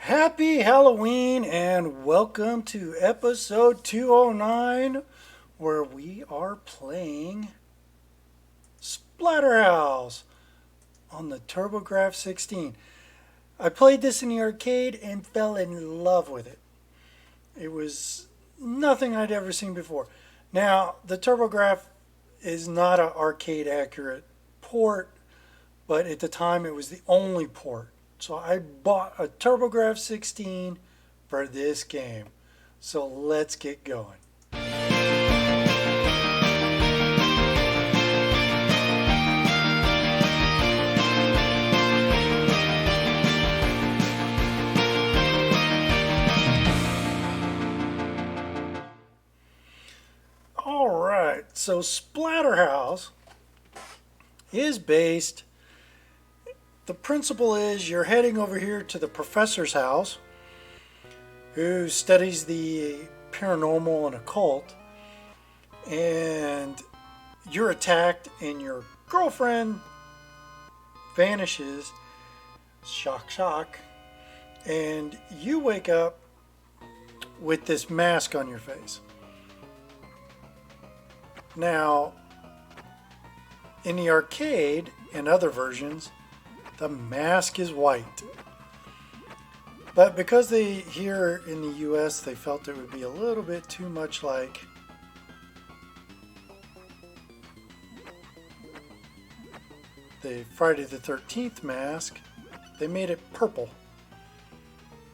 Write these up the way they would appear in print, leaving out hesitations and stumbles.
Happy Halloween and welcome to episode 209 where we are playing Splatterhouse on the TurboGrafx16. I played this in the arcade and fell in love with it. It was nothing I'd ever seen before. Now, the TurboGrafx is not an arcade accurate port, but at the time it was the only port. So I bought a TurboGrafx16 for this game. So let's get going. Alright, so Splatterhouse is based. The principle is you're heading over here to the professor's house who studies the paranormal and occult, and you're attacked and your girlfriend vanishes. Shock, shock. And you wake up with this mask on your face. Now, in the arcade and other versions, the mask is white. But because here in the US, they felt it would be a little bit too much like the Friday the 13th mask, they made it purple.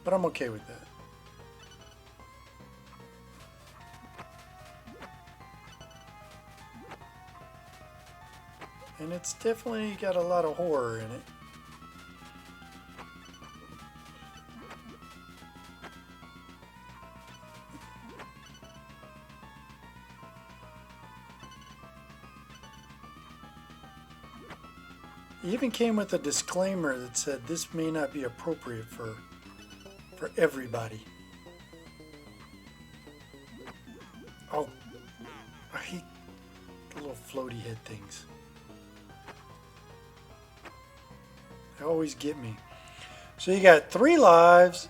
But I'm okay with that. And it's definitely got a lot of horror in it. It even came with a disclaimer that said this may not be appropriate for everybody. Oh, I hate the little floaty head things. They always get me. So you got 3 lives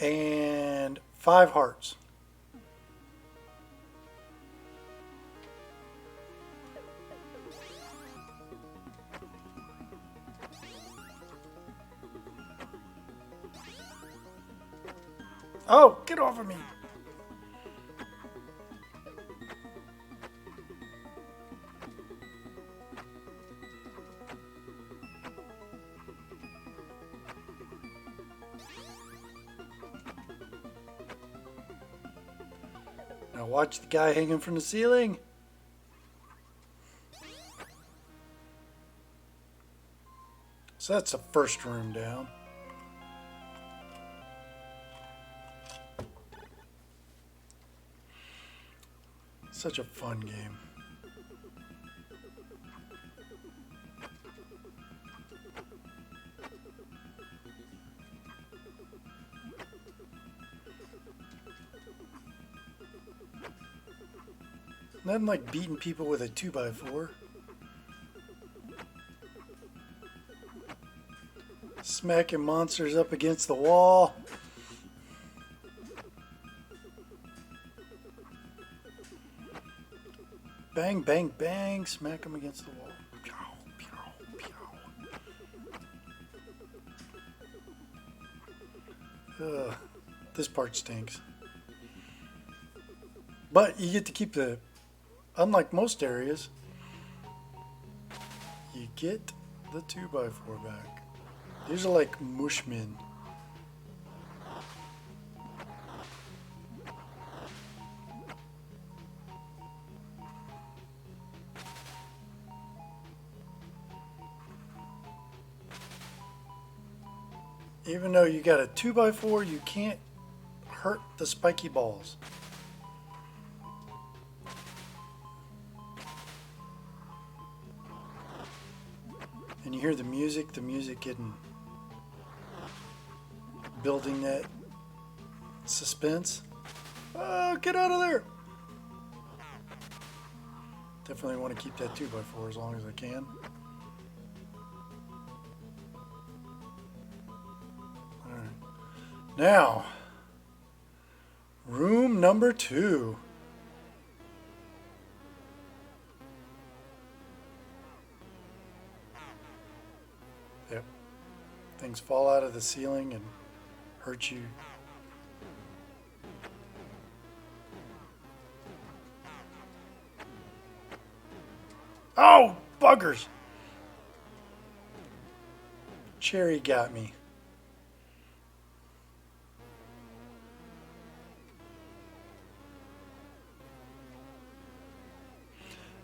and 5 hearts. Oh, get off of me. Now watch the guy hanging from the ceiling. So that's the first room down. Such a fun game. Nothing like beating people with a 2x4. Smacking monsters up against the wall. Bang, bang, bang. Smack them against the wall. Pew, pew, pew. Ugh, this part stinks. But you get to keep the... Unlike most areas, you get the 2x4 back. These are like mushmen. Even though you got a 2x4, you can't hurt the spiky balls. And you hear the music getting, building that suspense. Oh, get out of there! Definitely want to keep that 2x4 as long as I can. Alright. Now, room number 2. Yep. Things fall out of the ceiling and hurt you. Oh, buggers! Cherry got me.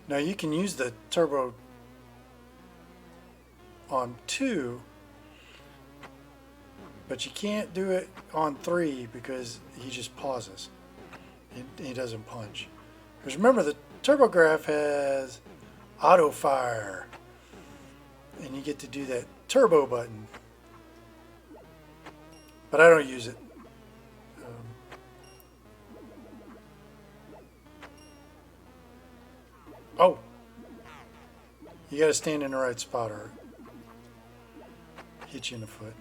Now you can use the turbo on 2, but you can't do it on 3 because he just pauses. He doesn't punch. Because remember, the TurboGraf has auto fire, and you get to do that turbo button. But I don't use it. Oh! You gotta stand in the right spot or hit you in the foot.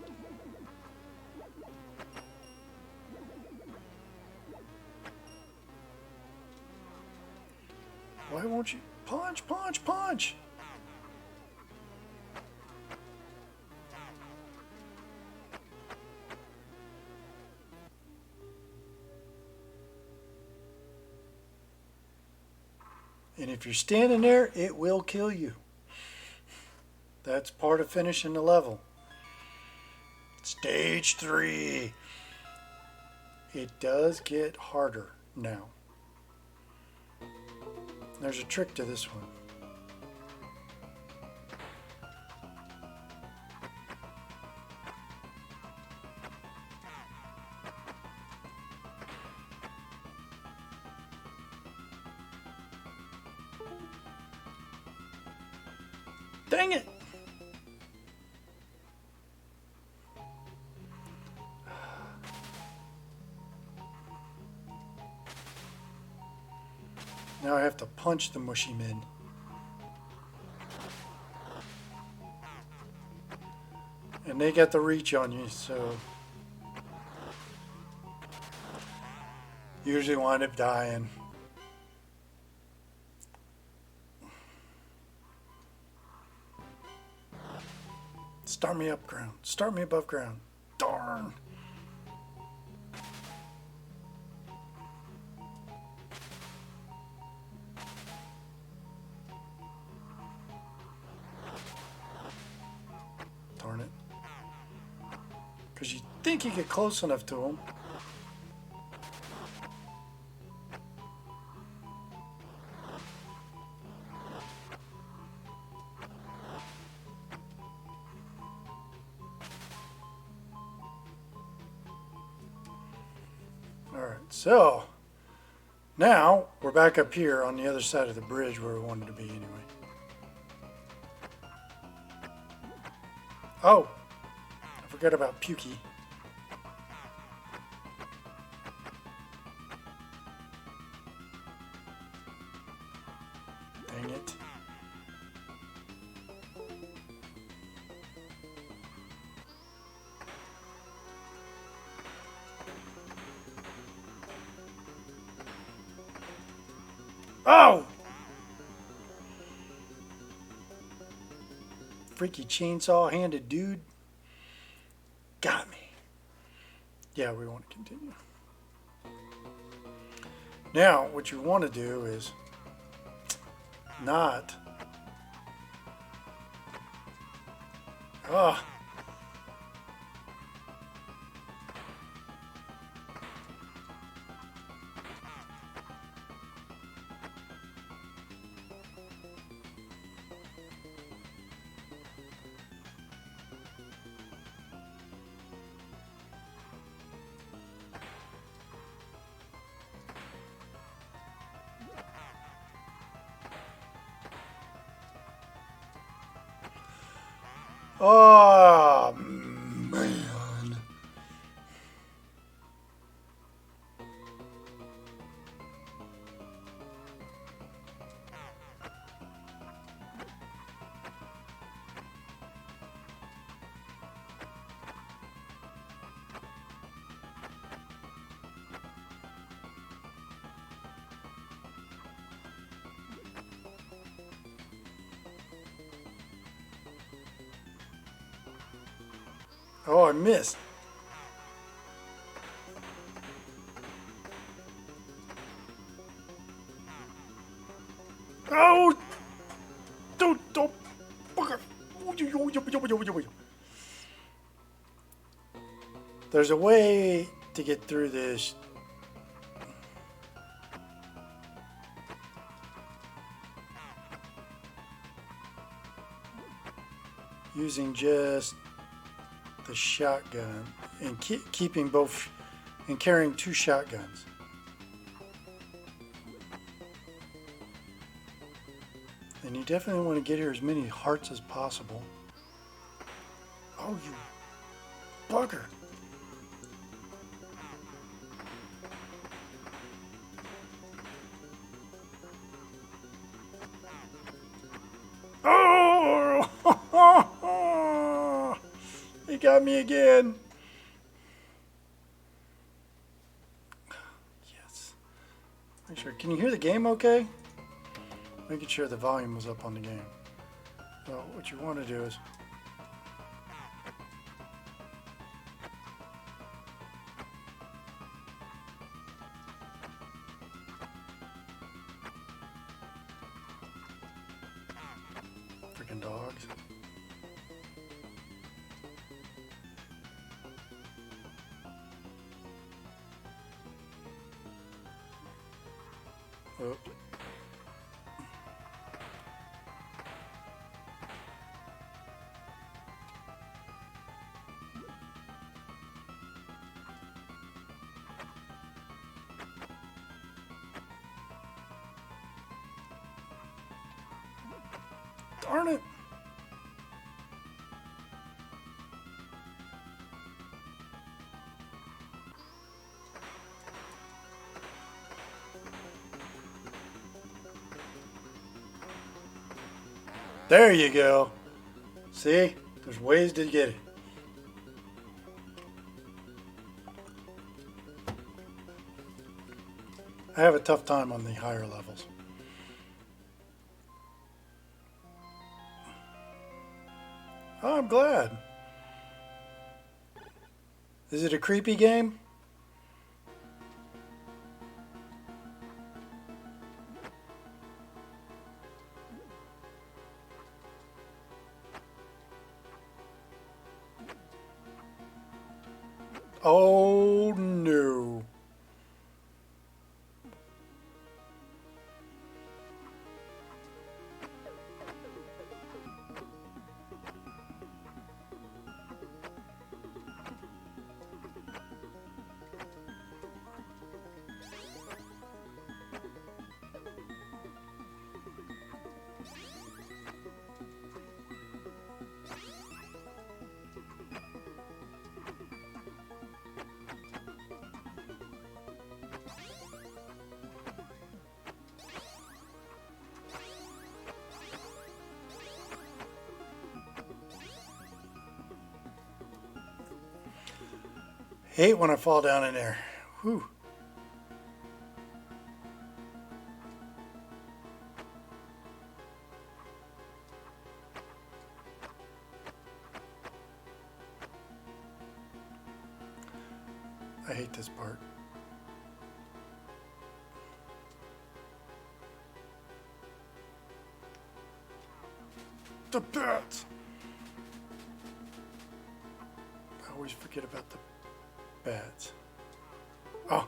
Why won't you punch, punch, punch? And if you're standing there, it will kill you. That's part of finishing the level. Stage 3. It does get harder now. There's a trick to this one. Dang it! Now I have to punch the mushy men. And they got the reach on you, so usually wind up dying. Start me up ground. Start me above ground. Darn. Darn it. Because you think you get close enough to him. Alright, so now we're back up here on the other side of the bridge where we wanted to be anyway. Oh, I forgot about Pukey. Dang it. Oh! Freaky chainsaw-handed dude. Got me. Yeah, we want to continue. Now, what you want to do is not... Ah. Oh, man. Oh, I missed. Oh! Don't. Bugger. There's a way to get through this. Using just the shotgun and keeping both and carrying two shotguns. And you definitely want to get here as many hearts as possible. Oh, you bugger. Oh! He got me again. Yes. Make sure. Can you hear the game okay? Making sure the volume was up on the game. So what you want to do is freaking dogs. Oh. Darn it. There you go. See? There's ways to get it. I have a tough time on the higher levels. Oh, I'm glad. Is it a creepy game? Oh no. Hate when I fall down in there. Whew. I hate this part. The bats! I always forget about the bats. Oh.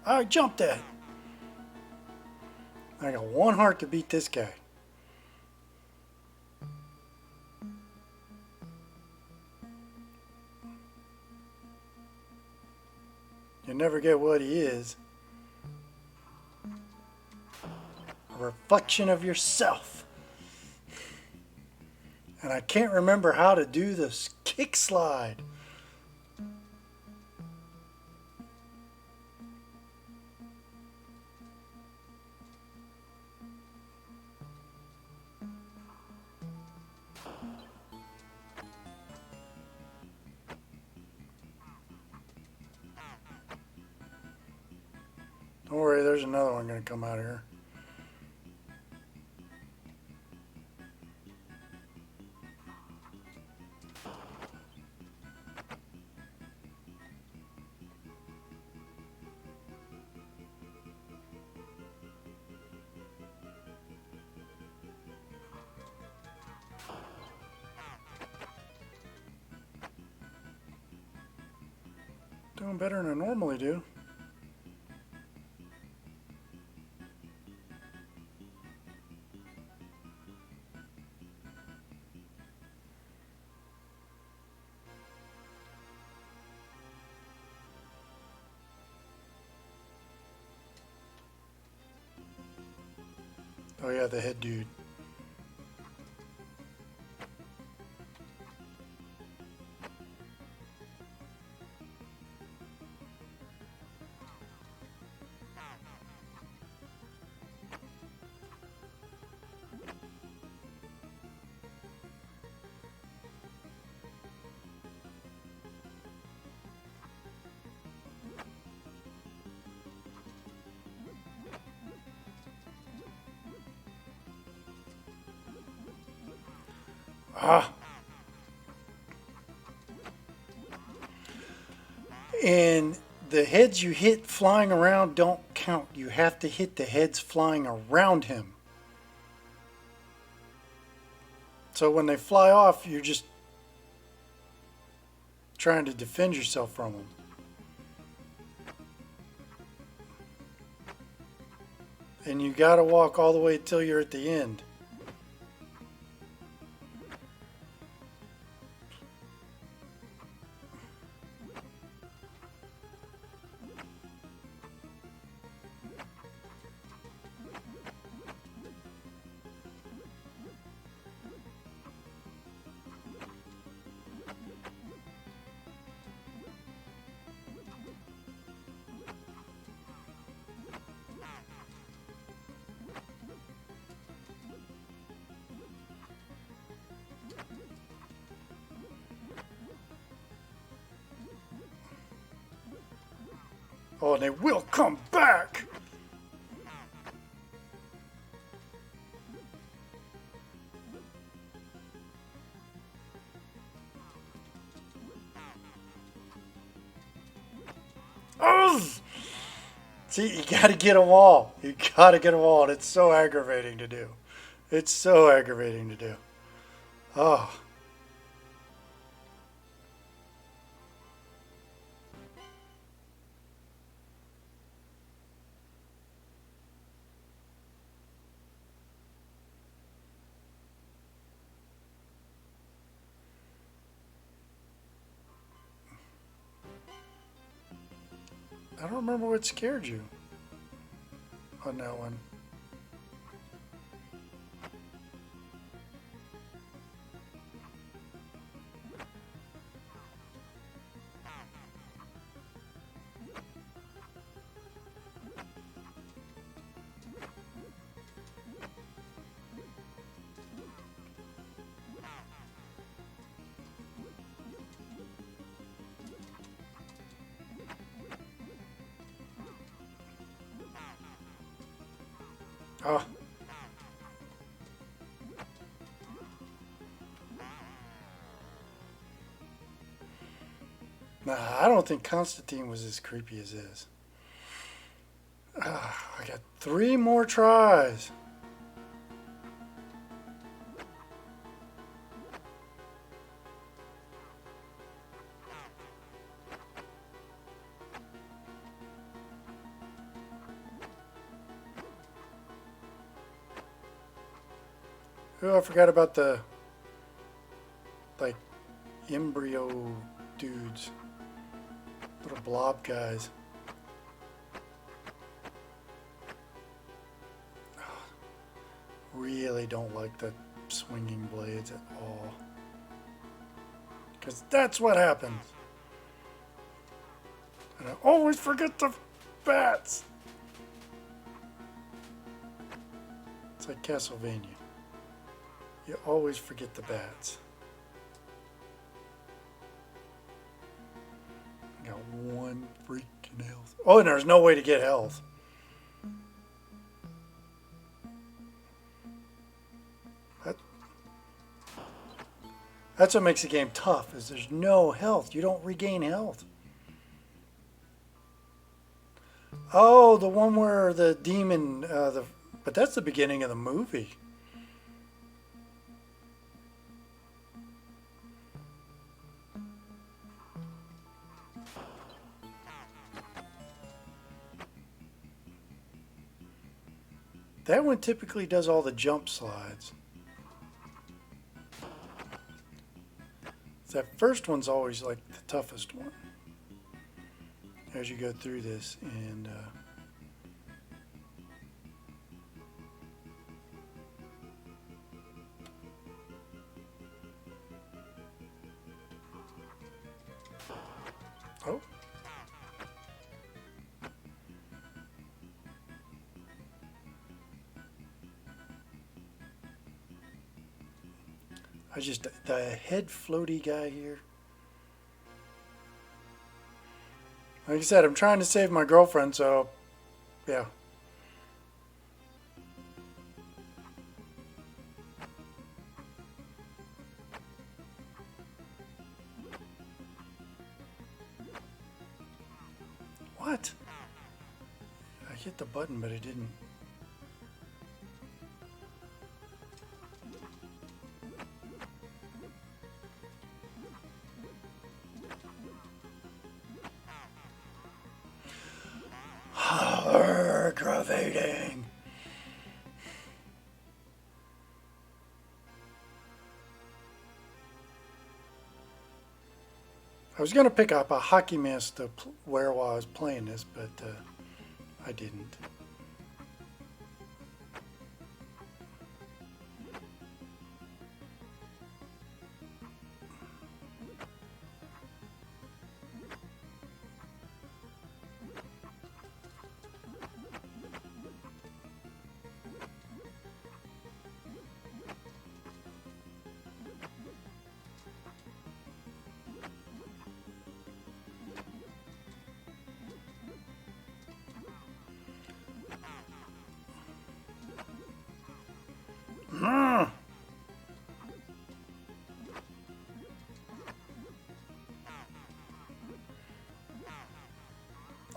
I jumped at it. I got one heart to beat this guy. You never get what he is. A reflection of yourself. And I can't remember how to do this kick slide. Don't worry, there's another one going to come out here. Doing better than I normally do. Oh yeah, the head dude. Ah. And the heads you hit flying around don't count. You have to hit the heads flying around him. So when they fly off, you're just trying to defend yourself from them. And you gotta walk all the way till you're at the end. Oh, and they will come back! Oh! See, you gotta get them all. You gotta get them all. And it's so aggravating to do. It's so aggravating to do. Oh. I don't remember what scared you on that one. Oh. Nah, I don't think Constantine was as creepy as this. I got 3 more tries. Oh, I forgot about the, like, embryo dudes. Little blob guys. Really don't like the swinging blades at all. Because that's what happens. And I always forget the bats. It's like Castlevania. You always forget the bats. Got 1 freaking health. Oh, and there's no way to get health. That's what makes the game tough, is there's no health. You don't regain health. Oh, the one where the demon, but that's the beginning of the movie. That one typically does all the jump slides. That first one's always like the toughest one as you go through this, and oh, the head floaty guy here. Like I said, I'm trying to save my girlfriend, so yeah. What? I hit the button, but it didn't. Aggravating. I was going to pick up a hockey mask to wear while I was playing this, but I didn't.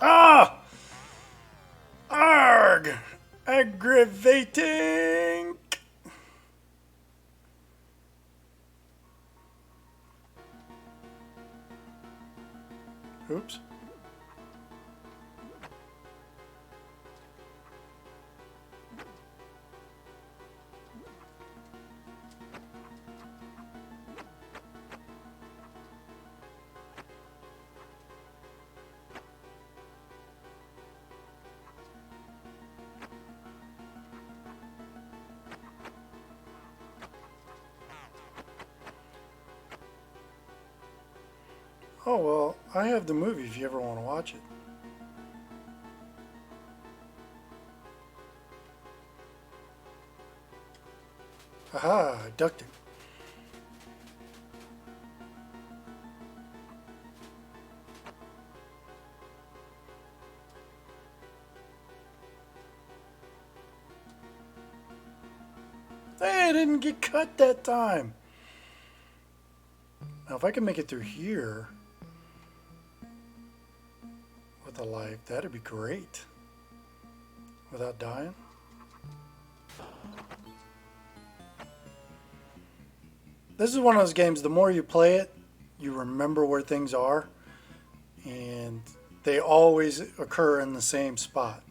Ah! Arg! Aggravating! Oops. Oh, well, I have the movie if you ever want to watch it. Aha, I ducked it. Hey, I didn't get cut that time. Now, if I can make it through here with a life, that'd be great. Without dying. This is one of those games, the more you play it, you remember where things are, and they always occur in the same spot.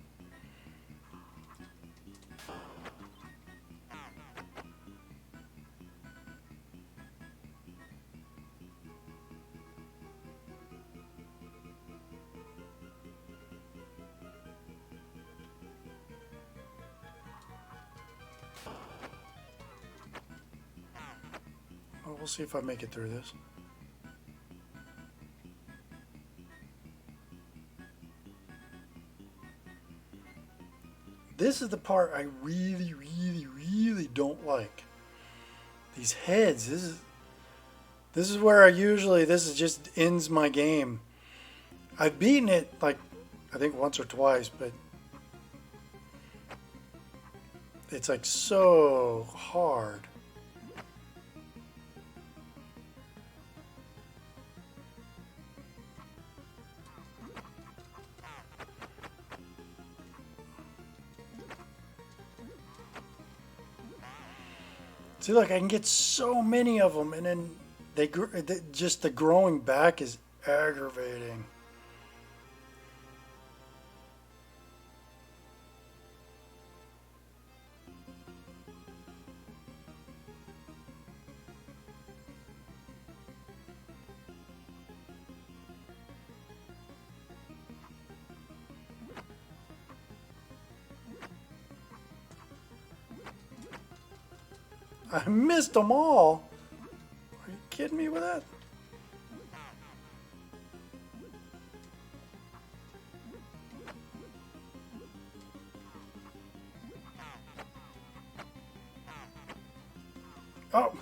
Well, we'll see if I make it through this. This is the part I really, really, really don't like. These heads, this is where this just ends my game. I've beaten it like, I think once or twice, but it's like so hard. See, look, I can get so many of them, and then just the growing back is aggravating. I missed them all. Are you kidding me with that? Oh.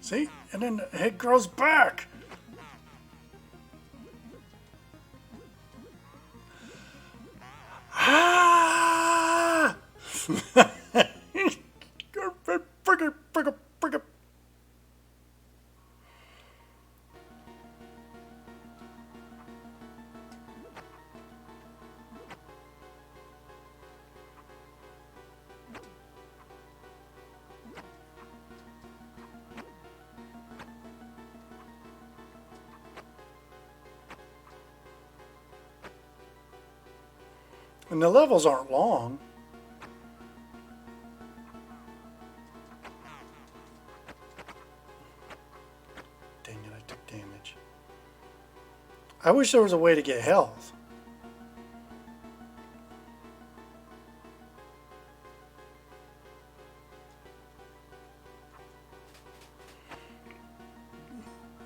See? And then the head grows back. Ah! And the levels aren't long. Dang it, I took damage. I wish there was a way to get health.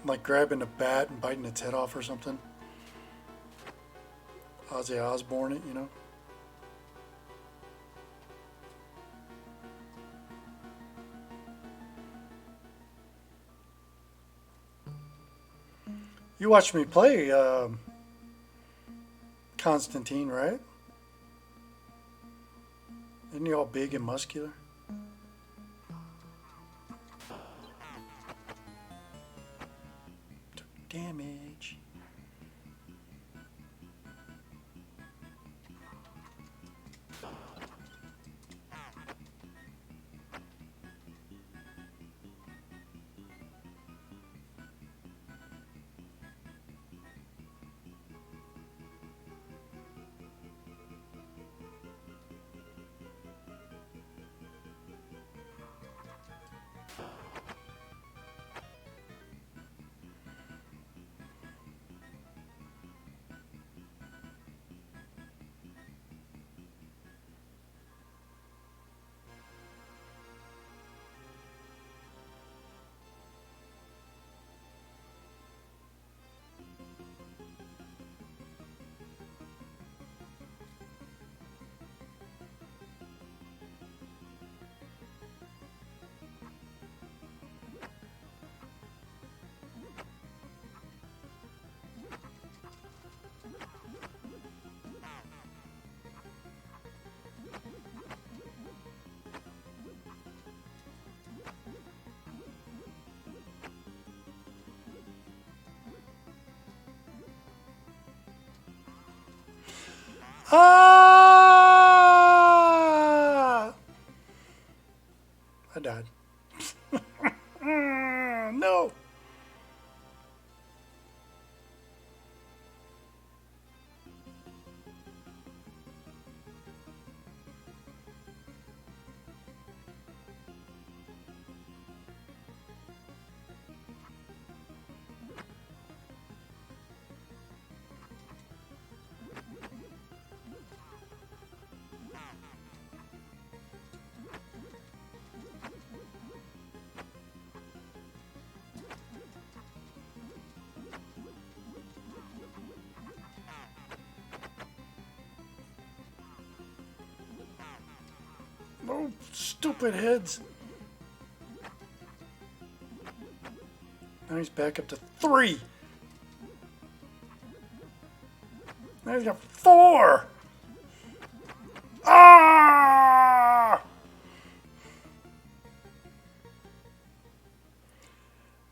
Like grabbing a bat and biting its head off or something. Ozzy Osbourne it, you know. You watched me play Constantine, right? Isn't he all big and muscular? Took damage. Ah! I died. No. Oh, stupid heads. Now he's back up to 3. Now he's got 4. Ah!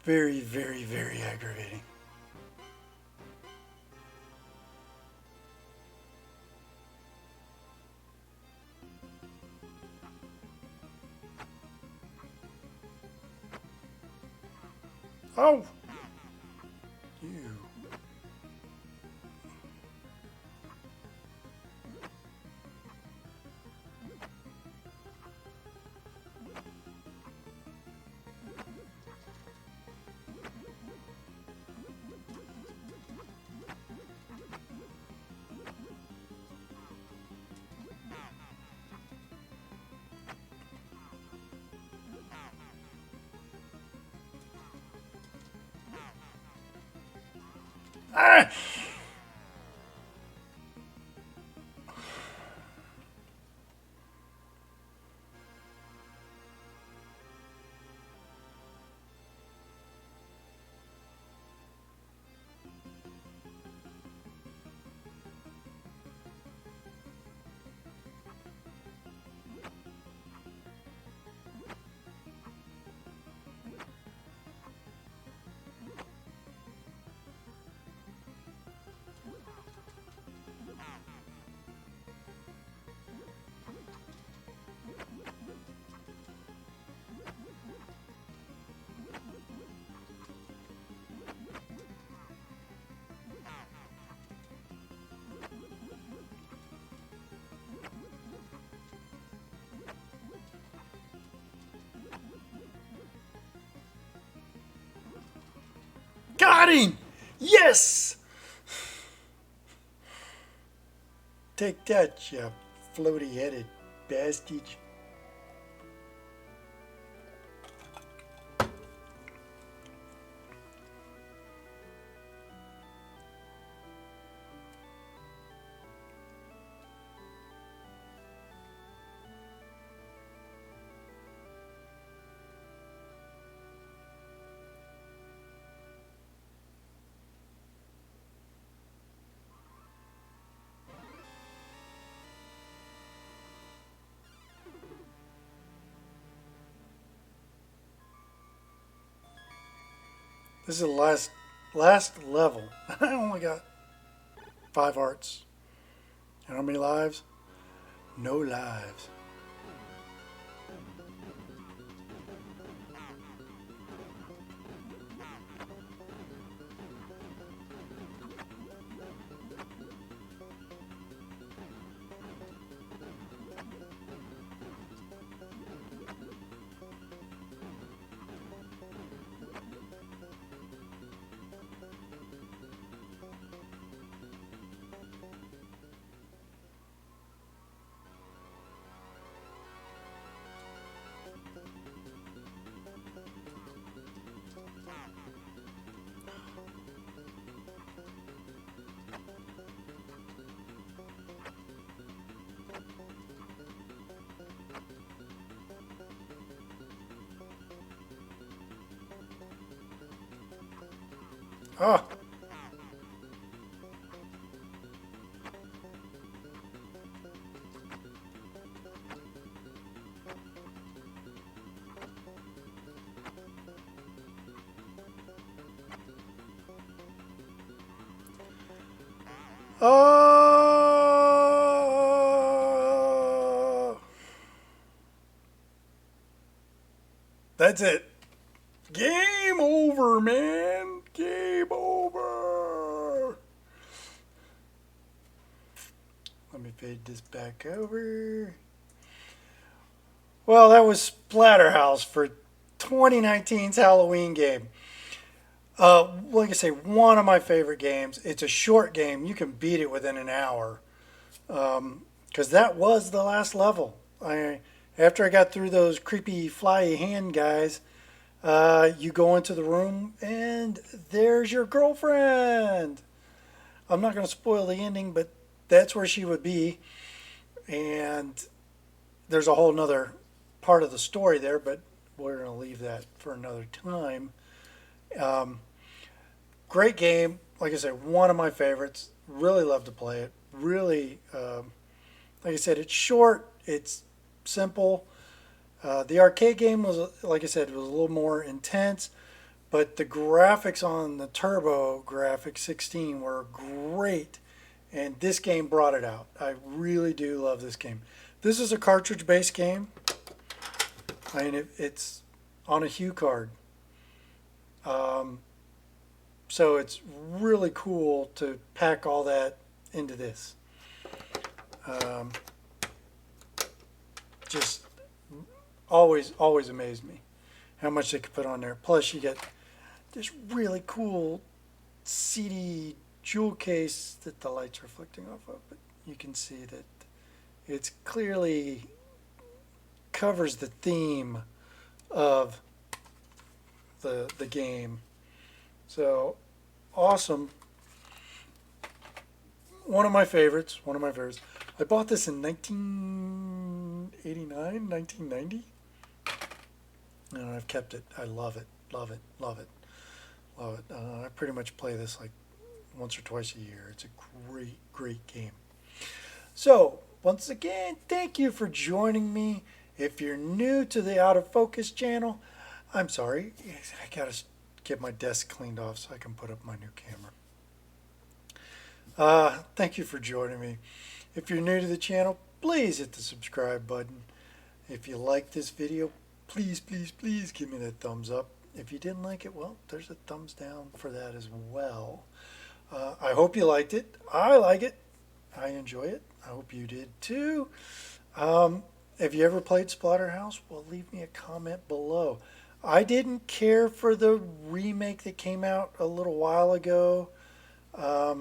Very, very, very aggravating. Oh! You. Ah! Got him! Yes! Take that, you floaty-headed bastard. This is the last level. I only got 5 hearts. And how many lives? No lives. Oh. Oh. That's it. Game over, man. Game over. Let me fade this back over. Well, that was Splatterhouse for 2019's Halloween game. Like I say, one of my favorite games. It's a short game. You can beat it within an hour. Because that was the last level. After I got through those creepy fly hand guys, you go into the room and there's your girlfriend. I'm not going to spoil the ending, but that's where she would be. And there's a whole nother part of the story there, but we're going to leave that for another time. Um, Great game. Like I said, one of my favorites. Really love to play it. Really, like I said, it's short. It's simple. The arcade game was, like I said, was a little more intense, but the graphics on the TurboGrafx16 were great, and this game brought it out. I really do love this game. This is a cartridge-based game. I mean, it's on a Hue card. Um, so it's really cool to pack all that into this. Um, just always amazed me how much they could put on there. Plus, you get this really cool CD jewel case that the light's reflecting off of, but you can see that it's clearly covers the theme of the game. So awesome. One of my favorites. One of my favorites. I bought this in 1989, 1990. And I've kept it. I love it. Love it. Love it. Love it. I pretty much play this like once or twice a year. It's a great game. So, once again, thank you for joining me. If you're new to the Out of Focus channel, I'm sorry. I gotta get my desk cleaned off so I can put up my new camera. Thank you for joining me. If you're new to the channel, please hit the subscribe button. If you like this video, please give me that thumbs up. If you didn't like it, well, there's a thumbs down for that as well. I hope you liked it. I like it. I enjoy it. I hope you did too. Have you ever played Splatterhouse? Well, leave me a comment below. I didn't care for the remake that came out a little while ago. I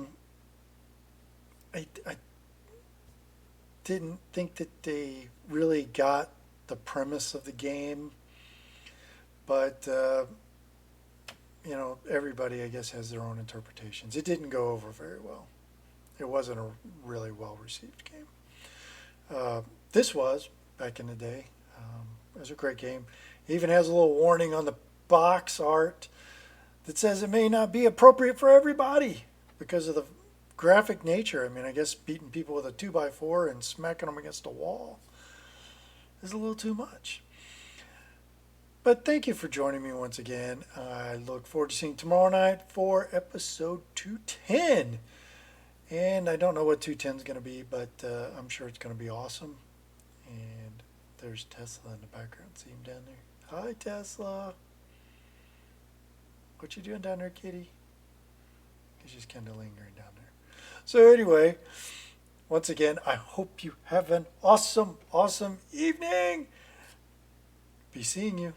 didn't think that they really got the premise of the game, but you know, everybody I guess has their own interpretations. It didn't go over very well. It wasn't a really well received game. This was back in the day. It was a great game. It even has a little warning on the box art that says it may not be appropriate for everybody because of the graphic nature. I mean, I guess beating people with a 2x4 and smacking them against a wall is a little too much. But thank you for joining me once again. I look forward to seeing you tomorrow night for episode 210. And I don't know what 210 is going to be, but I'm sure it's going to be awesome. And there's Tesla in the background. See him down there? Hi, Tesla. What you doing down there, kitty? He's just kind of lingering down there. So anyway, once again, I hope you have an awesome evening. Be seeing you.